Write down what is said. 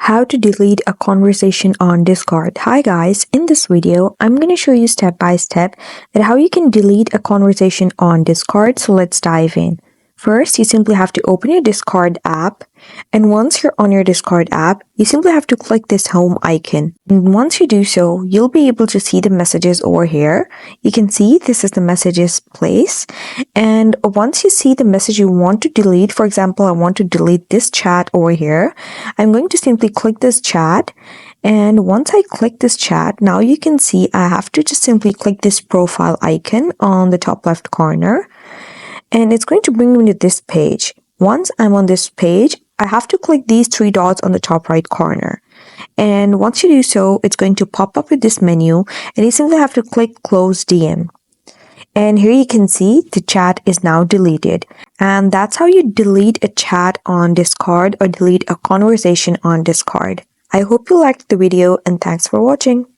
How to delete a conversation on Discord. Hi guys, in this video, I'm going to show you step by step that how you can delete a conversation on Discord. So let's dive in. First, you simply have to open your Discord app, and once you're on your Discord app, you simply have to click this home icon. And once you do so, you'll be able to see the messages over here. You can see this is the messages place, and once you see the message you want to delete, for example, I want to delete this chat over here, I'm going to simply click this chat. And once I click this chat, now you can see I have to just simply click this profile icon on the top left corner, and it's going to bring me to this page. Once I'm on this page, I have to click these three dots on the top right corner. And once you do so, it's going to pop up with this menu, and you simply have to click close DM. And here you can see the chat is now deleted. And that's how you delete a chat on Discord or delete a conversation on Discord. I hope you liked the video, and thanks for watching.